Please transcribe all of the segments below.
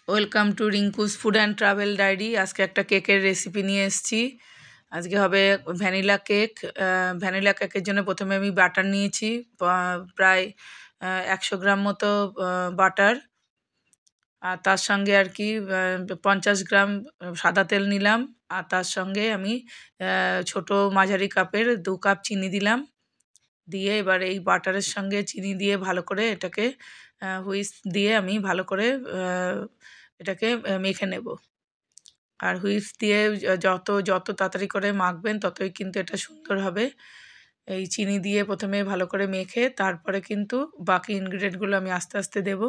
Welcome to Rinku's food and travel diary. আজকে একটা কেকের রেসিপি নিয়ে এসেছি। আজকে হবে ভ্যানিলা কেক। ভ্যানিলা কেকের জন্য প্রথমে আমি বাটার নিয়েছি, প্রায় 100 গ্রাম মতো বাটার। আর তার সঙ্গে আর কি 50 গ্রাম সাদা তেল নিলাম। আর তার সঙ্গে আমি ছোট মাঝারি কাপের 2 কাপ চিনি দিলাম। দিয়ে এবার এই বাটারের সঙ্গে চিনি দিয়ে ভালো করে এটাকে হুইস্ক দিয়ে আমি ভালো করে এটাকে মেখে নেব। আর হুইস্ক দিয়ে যত যত তাড়াতাড়ি করে মাখবেন ততই কিন্তু এটা সুন্দর হবে। এই চিনি দিয়ে প্রথমে ভালো করে মেখে তারপরে কিন্তু বাকি ইনগ্রিডিয়েন্টগুলো আমি আস্তে আস্তে দেব।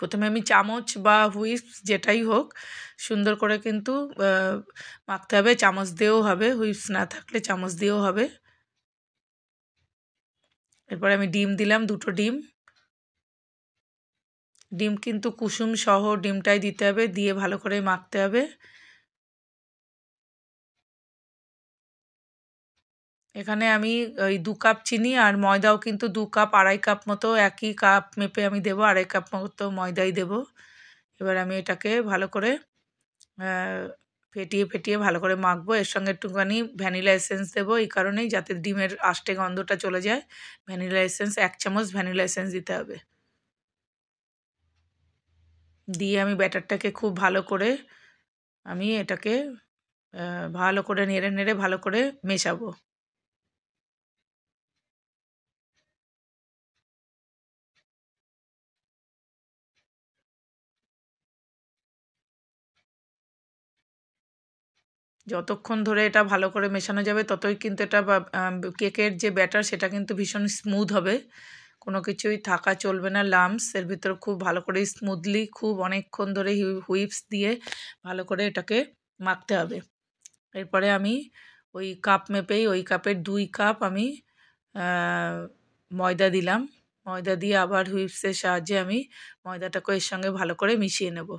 প্রথমে আমি চামচ বা হুইস্ক যেটাই হোক সুন্দর করে কিন্তু মাখতে হবে। চামচ দিয়েও হবে, হুইস্ক না থাকলে চামচ দিয়েও হবে। এরপরে আমি ডিম দিলাম, 2টো ডিম। ডিম কিন্তু কুসুম সহ ডিমটাই দিতে হবে, দিয়ে ভালো করে মাখতে হবে। এখানে আমি ওই 2 কাপ চিনি আর ময়দাও কিন্তু 2 কাপ 2.5 কাপ মতো একই কাপ মেপে আমি দেবো, 2.5 কাপ মতো ময়দাই দেবো। এবার আমি এটাকে ভালো করে ফেটিয়ে ফেটিয়ে ভালো করে মাখবো। এর সঙ্গে একটুখানি ভ্যানিলা এসেন্স দেবো এই কারণেই, যাতে ডিমের আষ্টে গন্ধটা চলে যায়। ভ্যানিলা এসেন্স 1 চামচ ভ্যানিলা এসেন্স দিতে হবে। দিয়ে আমি ব্যাটারটাকে খুব ভালো করে আমি এটাকে ভালো করে নেড়ে নেড়ে ভালো করে মেশাবো। যতক্ষণ ধরে এটা ভালো করে মেশানো যাবে ততই কিন্তু এটা কেকের যে ব্যাটার সেটা কিন্তু ভীষণ স্মুথ হবে। কোনো কিছুই থাকা চলবে না, লাম্পস এর ভিতরে খুব ভালো করে স্মুথলি খুব অনেকক্ষণ ধরে হুইপস দিয়ে ভালো করে এটাকে মাখতে হবে। এরপরে আমি ওই কাপ মেপেই ওই কাপের 2 কাপ আমি ময়দা দিলাম। ময়দা দিয়ে আবার হুইপসের সাহায্যে আমি ময়দাটাকে এর সঙ্গে ভালো করে মিশিয়ে নেব।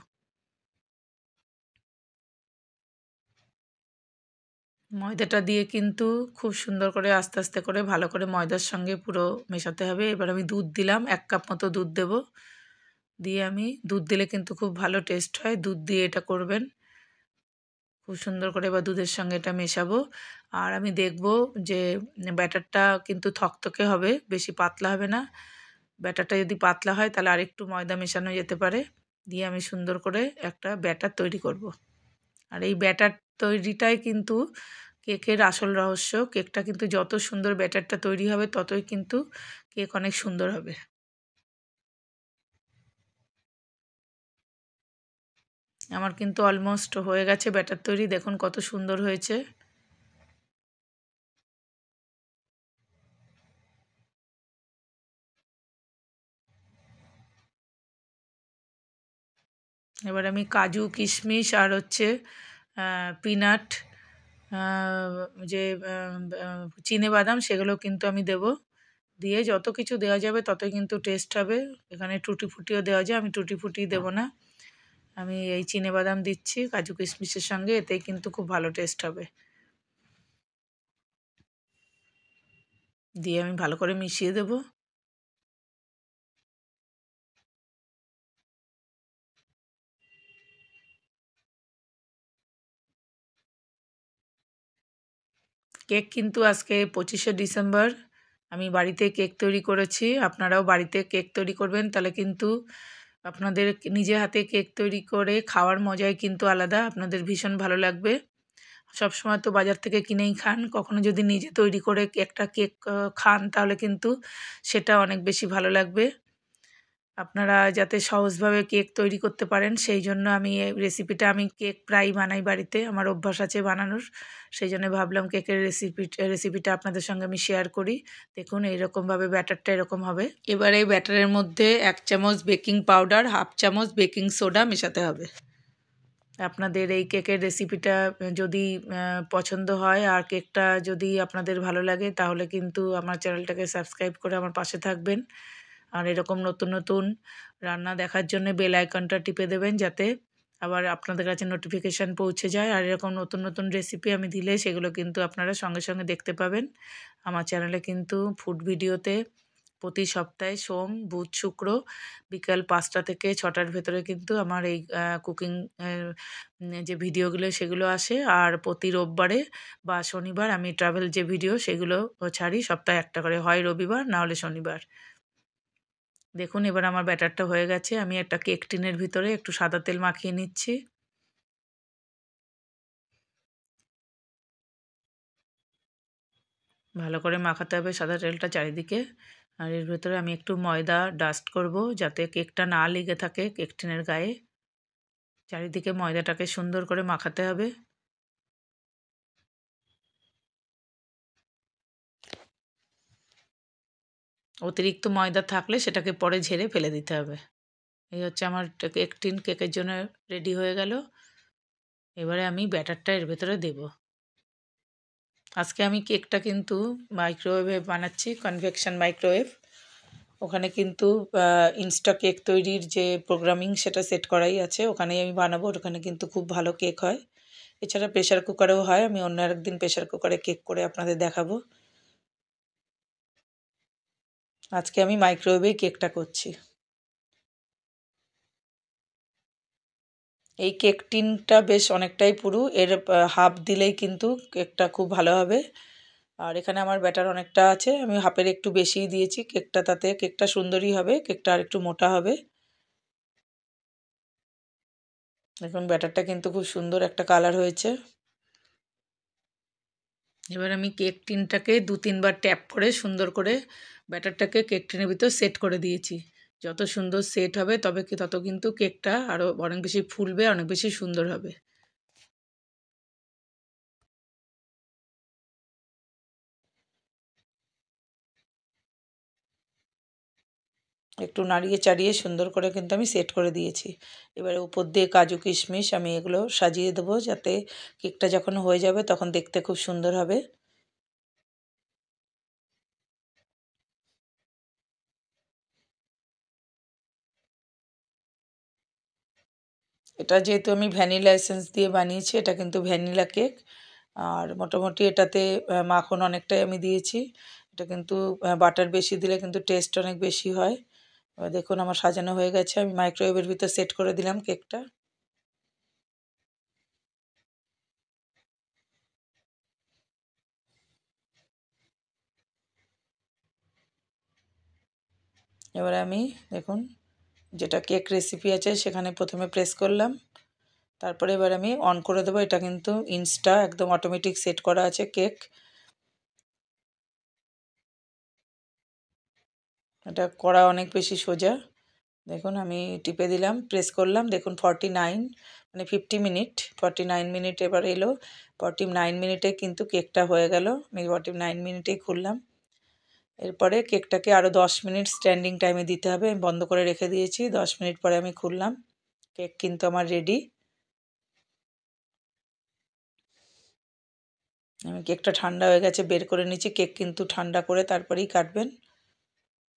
ময়দাটা দিয়ে কিন্তু খুব সুন্দর করে আস্তে আস্তে করে ভালো করে ময়দার সঙ্গে পুরো মেশাতে হবে। এবার আমি দুধ দিলাম, 1 কাপ মতো দুধ দেব। দিয়ে আমি দুধ দিলে কিন্তু খুব ভালো টেস্ট হয়, দুধ দিয়ে এটা করবেন। খুব সুন্দর করে এবার দুধের সঙ্গে এটা মেশাবো। আর আমি দেখব যে ব্যাটারটা কিন্তু থকথকে হবে, বেশি পাতলা হবে না। ব্যাটারটা যদি পাতলা হয় তাহলে আরেকটু ময়দা মেশানো যেতে পারে। দিয়ে আমি সুন্দর করে একটা ব্যাটার তৈরি করব। আর এই ব্যাটার তৈরিটাই কিন্তু কেকের আসল রহস্য। কেকটা কিন্তু যত সুন্দর ব্যাটারটা তৈরি হবে ততই কিন্তু কেক অনেক সুন্দর হবে। আমার কিন্তু অলমোস্ট হয়ে গেছে ব্যাটার তৈরি, দেখুন কত সুন্দর হয়েছে। এবার আমি কাজু কিশমিশ আর হচ্ছে পিনাট, যে চিনেবাদাম সেগুলো কিন্তু আমি দেবো। দিয়ে যত কিছু দেওয়া যাবে ততই কিন্তু টেস্ট হবে। এখানে টুটি ফুটিও দেওয়া যায়, আমি টুটি ফুটি দেবো না। আমি এই চিনেবাদাম দিচ্ছি কাজু কিশমিশের সঙ্গে, এতেই কিন্তু খুব ভালো টেস্ট হবে। দিয়ে আমি ভালো করে মিশিয়ে দেবো। কেক কিন্তু আজকে 25শে ডিসেম্বর। আমি বাড়িতে কেক তৈরি করেছি, আপনারাও বাড়িতে কেক তৈরি করবেন, তাহলে কিন্তু আপনাদের নিজে হাতে কেক তৈরি করে খাওয়ার মজাই কিন্তু আলাদা, আপনাদের ভীষণ ভালো লাগবে। সবসময় তো বাজার থেকে কিনেই খান, কখনো যদি নিজে তৈরি করে একটা কেক খান তাহলে কিন্তু সেটা অনেক বেশি ভালো লাগবে। আপনারা যাতে সহজভাবে কেক তৈরি করতে পারেন সেই জন্য আমি এই রেসিপিটা, আমি কেক প্রায়ই বানাই বাড়িতে, আমার অভ্যাস আছে বানানোর। সেই জন্য ভাবলাম কেকের রেসিপিটা আপনাদের সঙ্গে আমি শেয়ার করি। দেখুন এইরকমভাবে ব্যাটারটা এরকম হবে। এবার এই ব্যাটারের মধ্যে 1 চামচ বেকিং পাউডার, 1/2 চামচ বেকিং সোডা মেশাতে হবে। আপনাদের এই কেকের রেসিপিটা যদি পছন্দ হয় আর কেকটা যদি আপনাদের ভালো লাগে তাহলে কিন্তু আমার চ্যানেলটাকে সাবস্ক্রাইব করে আমার পাশে থাকবেন। আর এরকম নতুন নতুন রান্না দেখার জন্য বেল আইকনটা টিপে দেবেন, যাতে আবার আপনাদের কাছে নোটিফিকেশান পৌঁছে যায়। আর এরকম নতুন নতুন রেসিপি আমি দিলে সেগুলো কিন্তু আপনারা সঙ্গে সঙ্গে দেখতে পাবেন। আমার চ্যানেলে কিন্তু ফুড ভিডিওতে প্রতি সপ্তাহে সোম, বুধ, শুক্র বিকাল ৫টা থেকে ৬টার ভেতরে কিন্তু আমার এই কুকিং যে ভিডিওগুলো সেগুলো আসে। আর প্রতি রোববারে বা শনিবার আমি ট্রাভেল যে ভিডিও সেগুলো ছাড়ি, সপ্তাহে একটা করে, হয় রবিবার না হলে শনিবার। দেখুন এবার আমার ব্যাটারটা হয়ে গেছে। আমি একটা কেক টিনের ভিতরে একটু সাদা তেল মাখিয়ে নিচ্ছি। ভালো করে মাখাতে হবে সাদা তেলটা চারিদিকে। আর এর ভেতরে আমি একটু ময়দা ডাস্ট করব যাতে কেকটা না লেগে থাকে কেক টিনের গায়ে। চারিদিকে ময়দাটাকে সুন্দর করে মাখাতে হবে। অতিরিক্ত ময়দা থাকলে সেটাকে পরে ঝেড়ে ফেলে দিতে হবে। এই হচ্ছে আমার কেক টিন কেকের জন্য রেডি হয়ে গেল। এবারে আমি ব্যাটারটা এর ভেতরে দেব। আজকে আমি কেকটা কিন্তু মাইক্রোওয়েভে বানাচ্ছি, কনভেকশন মাইক্রোওয়েভ। ওখানে কিন্তু ইনস্টা কেক তৈরির যে প্রোগ্রামিং সেটা সেট করাই আছে, ওখানেই আমি বানাবো। ওখানে কিন্তু খুব ভালো কেক হয়। এছাড়া প্রেশার কুকারেও হয়, আমি অন্য আরেকদিন প্রেশার কুকারে কেক করে আপনাদের দেখাবো। আজকে আমি মাইক্রোওয়েভেই কেকটা করছি। এই কেক টিনটা বেশ অনেকটাই পুরু, এর হাফ দিলেই কিন্তু কেকটা খুব ভালো হবে। আর এখানে আমার ব্যাটার অনেকটা আছে, আমি হাফের একটু বেশিই দিয়েছি কেকটা, তাতে কেকটা সুন্দরই হবে, কেকটা আর একটু মোটা হবে। দেখুন ব্যাটারটা কিন্তু খুব সুন্দর একটা কালার হয়েছে। এবার আমি কেক টিনটাকে ২-৩ বার ট্যাপ করে সুন্দর করে ব্যাটারটাকে কেক টিনের ভিতর সেট করে দিয়েছি। যত সুন্দর সেট হবে তত কিন্তু কেকটা আরও অনেক বেশি ফুলবে, অনেক বেশি সুন্দর হবে। একটু নাড়িয়ে চাড়িয়ে সুন্দর করে কিন্তু আমি সেট করে দিয়েছি। এবারে উপর দিয়ে কাজু কিশমিশ আমি এগুলো সাজিয়ে দেবো যাতে কেকটা যখন হয়ে যাবে তখন দেখতে খুব সুন্দর হবে। এটা যেহেতু আমি ভ্যানিলা এসেন্স দিয়ে বানিয়েছি, এটা কিন্তু ভ্যানিলা কেক। আর মোটামুটি এটাতে মাখন অনেকটাই আমি দিয়েছি। এটা কিন্তু বাটার বেশি দিলে কিন্তু টেস্ট অনেক বেশি হয়। এবার দেখুন আমার সাজানো হয়ে গেছে, আমি মাইক্রোওয়েভের ভিতর সেট করে দিলাম কেকটা। এবারে আমি দেখুন যেটা কেক রেসিপি আছে সেখানে প্রথমে প্রেস করলাম, তারপরে এবার আমি অন করে দেবো। এটা কিন্তু ইনস্টা একদম অটোমেটিক সেট করা আছে কেক। এটা করা অনেক বেশি সোজা। দেখুন আমি টিপে দিলাম, প্রেস করলাম, দেখুন 49 মানে 50 মিনিট, 49 মিনিট এবার এলো। 49 মিনিটে কিন্তু কেকটা হয়ে গেল। আমি 49 মিনিটেই খুললাম। এরপরে কেকটাকে আরও 10 মিনিট স্ট্যান্ডিং টাইমে দিতে হবে, আমি বন্ধ করে রেখে দিয়েছি। 10 মিনিট পরে আমি খুললাম, কেক কিন্তু আমার রেডি। আমি কেকটা ঠান্ডা হয়ে গেছে বের করে নিচ্ছি, কেক কিন্তু ঠান্ডা করে তারপরেই কাটবেন।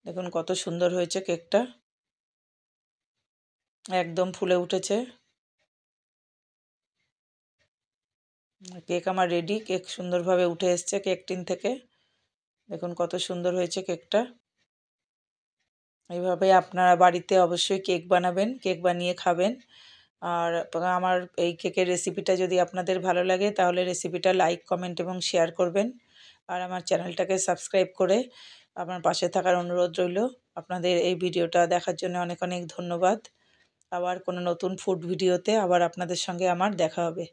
দেখুন কত সুন্দর হয়েছে কেকটা, একদম ফুলে উঠেছে। কেক আমার রেডি, কেক সুন্দরভাবে উঠে এসছে কেক টিন থেকে। দেখুন কত সুন্দর হয়েছে কেকটা। এইভাবে আপনারা বাড়িতে অবশ্যই কেক বানাবেন, কেক বানিয়ে খাবেন। আর আমার এই কেকের রেসিপিটা যদি আপনাদের ভালো লাগে তাহলে রেসিপিটা লাইক, কমেন্ট এবং শেয়ার করবেন। আর আমার চ্যানেলটাকে সাবস্ক্রাইব করে আমার পাশে থাকার অনুরোধ রইল। আপনাদের এই ভিডিওটা দেখার জন্য অনেক অনেক ধন্যবাদ। আবার কোনো নতুন ফুড ভিডিওতে আবার আপনাদের সঙ্গে আমার দেখা হবে।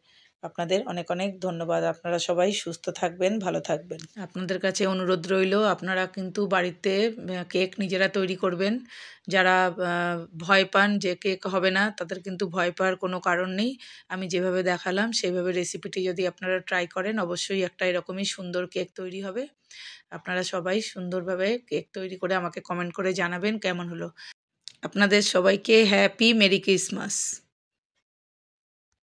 আপনাদের অনেক অনেক ধন্যবাদ। আপনারা সবাই সুস্থ থাকবেন, ভালো থাকবেন। আপনাদের কাছে অনুরোধ রইল আপনারা কিন্তু বাড়িতে কেক নিজেরা তৈরি করবেন। যারা ভয় পান যে কেক হবে না, তাদের কিন্তু ভয় পাওয়ার কোনো কারণ নেই। আমি যেভাবে দেখালাম সেইভাবে রেসিপিটি যদি আপনারা ট্রাই করেন অবশ্যই একটা এরকমই সুন্দর কেক তৈরি হবে। আপনারা সবাই সুন্দরভাবে কেক তৈরি করে আমাকে কমেন্ট করে জানাবেন কেমন হলো। আপনাদের সবাইকে হ্যাপি মেরি ক্রিসমাস।